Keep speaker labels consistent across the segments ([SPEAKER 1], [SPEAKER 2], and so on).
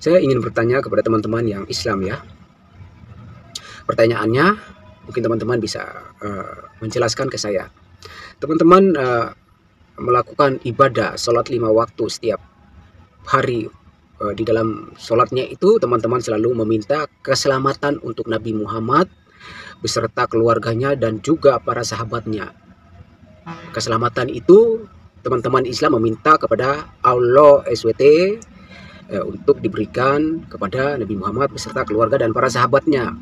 [SPEAKER 1] Saya ingin bertanya kepada teman-teman yang Islam ya. Pertanyaannya, mungkin teman-teman bisa menjelaskan ke saya. Teman-teman melakukan ibadah sholat 5 waktu setiap hari. Di dalam sholatnya itu teman-teman selalu meminta keselamatan untuk Nabi Muhammad beserta keluarganya dan juga para sahabatnya. Keselamatan itu teman-teman Islam meminta kepada Allah SWT untuk diberikan kepada Nabi Muhammad beserta keluarga dan para sahabatnya.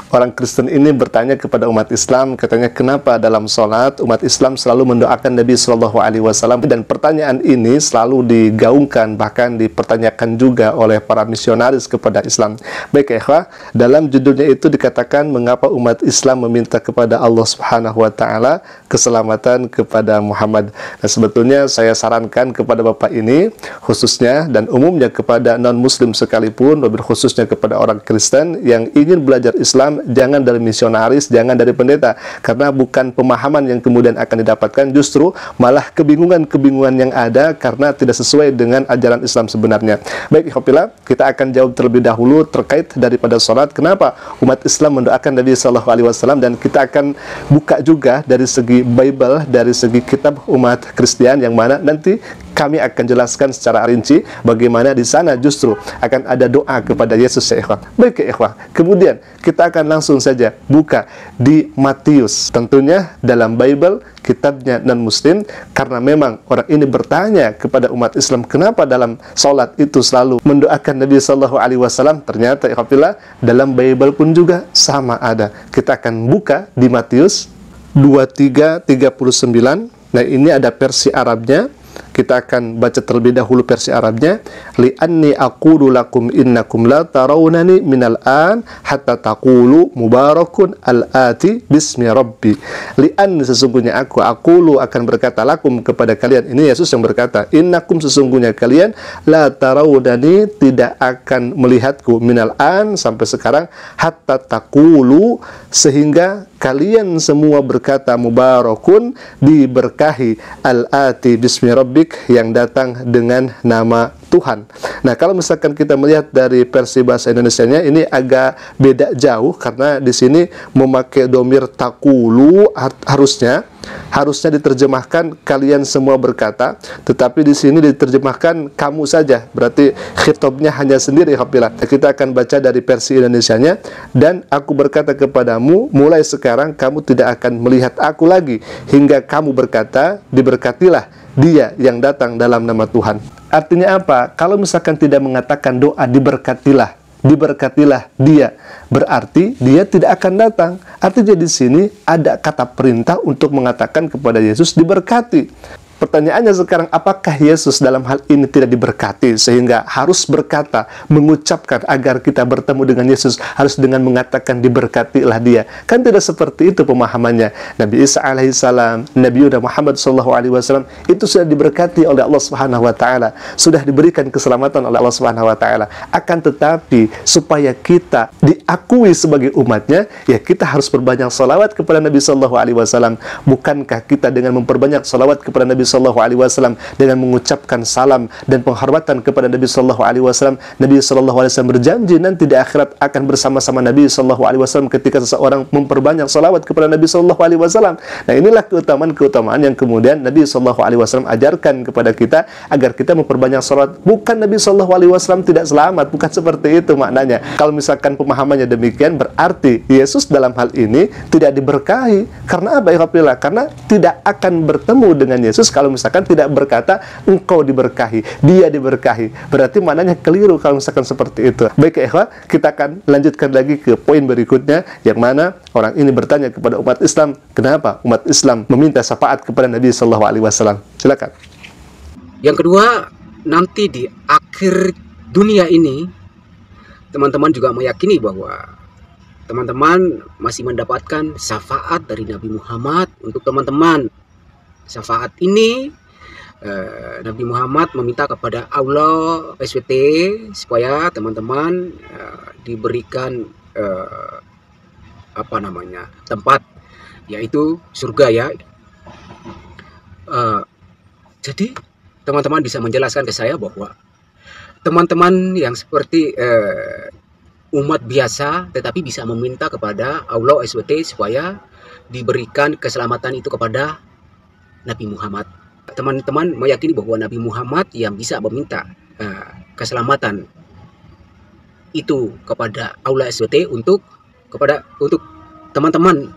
[SPEAKER 2] Orang Kristen ini bertanya kepada umat Islam, katanya kenapa dalam sholat umat Islam selalu mendoakan Nabi Shallallahu Alaihi Wasallam, dan pertanyaan ini selalu digaungkan, bahkan dipertanyakan juga oleh para misionaris kepada Islam. Baik ikhwah, dalam judulnya itu dikatakan mengapa umat Islam meminta kepada Allah Subhanahu Wa Taala keselamatan kepada Muhammad. Nah, sebetulnya saya sarankan kepada Bapak ini khususnya dan umumnya kepada non-Muslim sekalipun, lebih khususnya kepada orang Kristen yang ingin belajar Islam, jangan dari misionaris, jangan dari pendeta, karena bukan pemahaman yang kemudian akan didapatkan, justru malah kebingungan-kebingungan yang ada karena tidak sesuai dengan ajaran Islam sebenarnya. Baik, ikhwafillah, kita akan jawab terlebih dahulu terkait daripada sholat, kenapa umat Islam mendoakan Nabi Sallallahu Alaihi Wasallam, dan kita akan buka juga dari segi Bible, dari segi kitab umat Kristen yang mana nanti kami akan jelaskan secara rinci bagaimana di sana justru akan ada doa kepada Yesus ya ikhwah. Baik ya ikhwah, kemudian kita akan langsung saja buka di Matius, tentunya dalam Bible kitabnya non-Muslim, karena memang orang ini bertanya kepada umat Islam kenapa dalam sholat itu selalu mendoakan Nabi Sallallahu Alaihi Wasallam. Ternyata ikhwafillah dalam Bible pun juga sama ada. Kita akan buka di Matius 23:39. Nah, ini ada versi Arabnya. Kita akan baca terlebih dahulu versi Arabnya. Li'anni aqulu lakum innakum la tarawnani minal an hatta taqulu mubarakun al-ati bismi rabbi. Li'anni sesungguhnya aqulu akan berkata lakum kepada kalian. Ini Yesus yang berkata, innakum sesungguhnya kalian la tarawnani tidak akan melihatku minal an sampai sekarang hatta taqulu sehingga kalian semua berkata mubarakun diberkahi al-ati bismi rabbik yang datang dengan nama Tuhan. Nah, kalau misalkan kita melihat dari versi bahasa Indonesianya ini agak beda jauh karena di sini memakai domir takulu, harusnya diterjemahkan kalian semua berkata, tetapi di sini diterjemahkan kamu saja. Berarti khitabnya hanya sendiri. Kita akan baca dari versi Indonesianya. Dan aku berkata kepadamu, mulai sekarang kamu tidak akan melihat aku lagi hingga kamu berkata, diberkatilah dia yang datang dalam nama Tuhan. Artinya apa? Kalau misalkan tidak mengatakan doa diberkatilah dia, berarti dia tidak akan datang. Artinya di sini ada kata perintah untuk mengatakan kepada Yesus diberkati. Pertanyaannya sekarang, apakah Yesus dalam hal ini tidak diberkati sehingga harus berkata, mengucapkan agar kita bertemu dengan Yesus harus dengan mengatakan diberkatilah dia? Kan tidak seperti itu pemahamannya. Nabi Isa alaihissalam, Nabi Muhammad sallallahu alaihi wasallam itu sudah diberkati oleh Allah Subhanahu wa taala, sudah diberikan keselamatan oleh Allah Subhanahu wa taala. Akan tetapi supaya kita diakui sebagai umatnya, ya kita harus berbanyak salawat kepada Nabi sallallahu alaihi wasallam. Bukankah kita dengan memperbanyak salawat kepada Nabi Sallallahu Alaihi Wasallam dengan mengucapkan salam dan penghormatan kepada Nabi Sallallahu Alaihi Wasallam, Nabi Sallallahu Alaihi Wasallam berjanji nanti di akhirat akan bersama-sama Nabi Sallallahu Alaihi Wasallam ketika seseorang memperbanyak salawat kepada Nabi Sallallahu Alaihi Wasallam. Nah, inilah keutamaan-keutamaan yang kemudian Nabi Sallallahu Alaihi Wasallam ajarkan kepada kita agar kita memperbanyak salawat. Bukan Nabi Sallallahu Alaihi Wasallam tidak selamat, bukan seperti itu maknanya. Kalau misalkan pemahamannya demikian, berarti Yesus dalam hal ini tidak diberkahi. Karena apa? Karena tidak akan bertemu dengan Yesus kalau misalkan tidak berkata engkau diberkahi, dia diberkahi. Berarti maknanya keliru kalau misalkan seperti itu. Baik ya ikhwah, kita akan lanjutkan lagi ke poin berikutnya, yang mana orang ini bertanya kepada umat Islam, kenapa umat Islam meminta syafaat kepada Nabi Sallallahu Alaihi Wasallam? Silakan.
[SPEAKER 1] Yang kedua, nanti di akhir dunia ini teman-teman juga meyakini bahwa teman-teman masih mendapatkan syafaat dari Nabi Muhammad untuk teman-teman. Syafaat ini Nabi Muhammad meminta kepada Allah SWT supaya teman-teman diberikan tempat, yaitu surga ya. Jadi teman-teman bisa menjelaskan ke saya bahwa teman-teman yang seperti umat biasa tetapi bisa meminta kepada Allah SWT supaya diberikan keselamatan itu kepada Nabi Muhammad. Teman-teman meyakini bahwa Nabi Muhammad yang bisa meminta keselamatan itu kepada Allah SWT untuk teman-teman.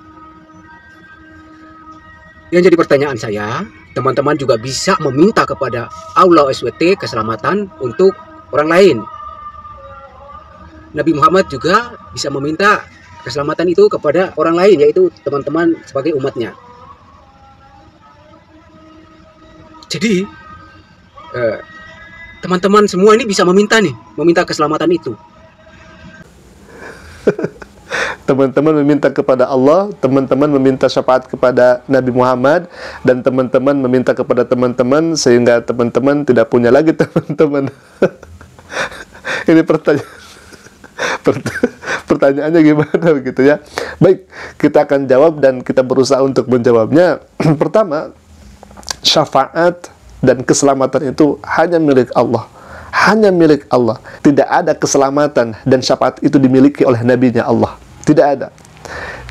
[SPEAKER 1] Yang jadi pertanyaan saya, teman-teman juga bisa meminta kepada Allah SWT keselamatan untuk orang lain. Nabi Muhammad juga bisa meminta keselamatan itu kepada orang lain, yaitu teman-teman sebagai umatnya. Jadi teman-teman semua ini bisa meminta keselamatan itu.
[SPEAKER 2] Teman-teman meminta kepada Allah, teman-teman meminta syafaat kepada Nabi Muhammad, dan teman-teman meminta kepada teman-teman sehingga teman-teman tidak punya lagi teman-teman. Ini pertanyaannya gimana begitu ya? Baik, kita akan jawab dan kita berusaha untuk menjawabnya. Pertama, syafaat dan keselamatan itu hanya milik Allah. Hanya milik Allah. Tidak ada keselamatan dan syafaat itu dimiliki oleh nabinya Allah. Tidak ada.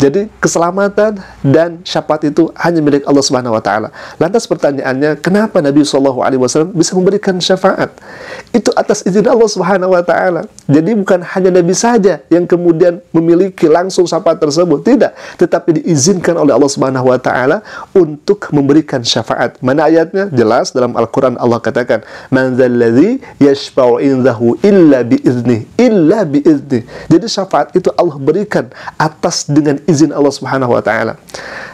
[SPEAKER 2] Jadi keselamatan dan syafaat itu hanya milik Allah Subhanahu wa taala. Lantas pertanyaannya, kenapa Nabi SAW bisa memberikan syafaat? Itu atas izin Allah Subhanahu wa taala. Jadi bukan hanya Nabi saja yang kemudian memiliki langsung syafaat tersebut, tidak, tetapi diizinkan oleh Allah Subhanahu wa taala untuk memberikan syafaat. Mana ayatnya? Jelas dalam Al-Qur'an Allah katakan, "Man dzalladzi yashfa'u indahu illa biizni." Illa biizni. Jadi syafaat itu Allah berikan atas dengan izin Allah Subhanahu wa taala.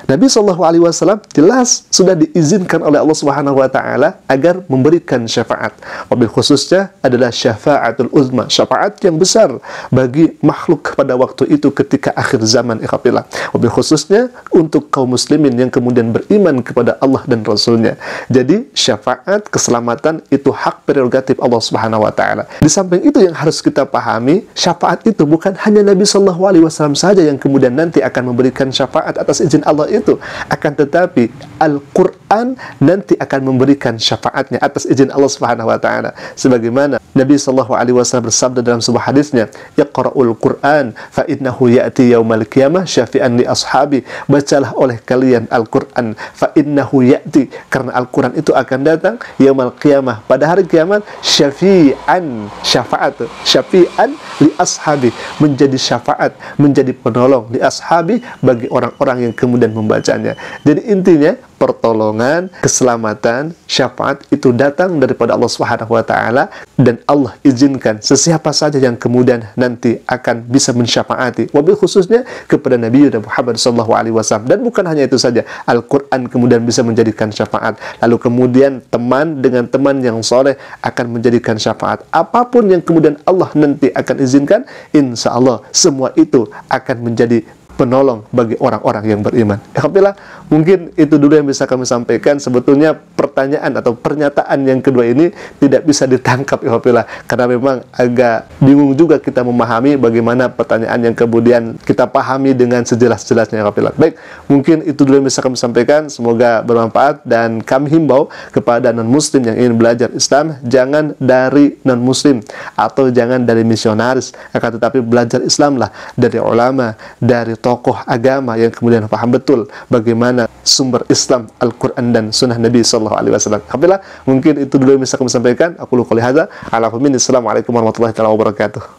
[SPEAKER 2] Nabi SAW jelas sudah diizinkan oleh Allah Subhanahu wa taala agar memberikan syafaat. Wabil khususnya adalah syafaatul uzma, syafaat yang besar bagi makhluk pada waktu itu ketika akhir zaman. Wabil khususnya untuk kaum muslimin yang kemudian beriman kepada Allah dan Rasulnya. Jadi syafaat, keselamatan itu hak prerogatif Allah Subhanahu wa taala. Di samping itu yang harus kita pahami, syafaat itu bukan hanya Nabi SAW saja yang kemudian nanti akan memberikan syafaat atas izin Allah itu, akan tetapi Al-Quran nanti akan memberikan syafaatnya atas izin Allah Subhanahu wa taala. Sebagaimana Nabi SAW bersabda dalam sebuah hadisnya, "Iqra'ul Quran fa innahu ya'ti yaumal qiyamah syafi'an li ashabi." Bacalah oleh kalian Al-Quran, fa innahu ya'ti, karena Al-Quran itu akan datang yaumal qiyamah, pada hari kiamat, syafi'an, syafaat, syafi'an li ashabi, menjadi syafaat, menjadi penolong li ashabi bagi orang-orang yang kemudian membacanya. Jadi intinya pertolongan, keselamatan, syafaat itu datang daripada Allah Subhanahu wa taala, dan Allah izinkan sesiapa saja yang kemudian nanti akan bisa mensyafaati, wabil khususnya kepada Nabi Muhammad SAW. Dan bukan hanya itu saja, Al-Quran kemudian bisa menjadikan syafaat, lalu kemudian teman dengan teman yang soleh akan menjadikan syafaat. Apapun yang kemudian Allah nanti akan izinkan, insya Allah semua itu akan menjadi penolong bagi orang-orang yang beriman. Alhamdulillah, mungkin itu dulu yang bisa kami sampaikan. Sebetulnya pertanyaan atau pernyataan yang kedua ini tidak bisa ditangkap, alhamdulillah, karena memang agak bingung juga kita memahami bagaimana pertanyaan yang kemudian kita pahami dengan sejelas-jelasnya, alhamdulillah. Baik, mungkin itu dulu yang bisa kami sampaikan. Semoga bermanfaat, dan kami himbau kepada non-muslim yang ingin belajar Islam, jangan dari non-muslim atau jangan dari misionaris, akan tetapi belajar Islamlah dari ulama, dari tokoh agama yang kemudian paham betul bagaimana sumber Islam, Al-Quran dan Sunnah Nabi SAW. Alhamdulillah, mungkin itu dulu yang bisa kami sampaikan. Aku qouli hadza, Assalamualaikum warahmatullahi wabarakatuh.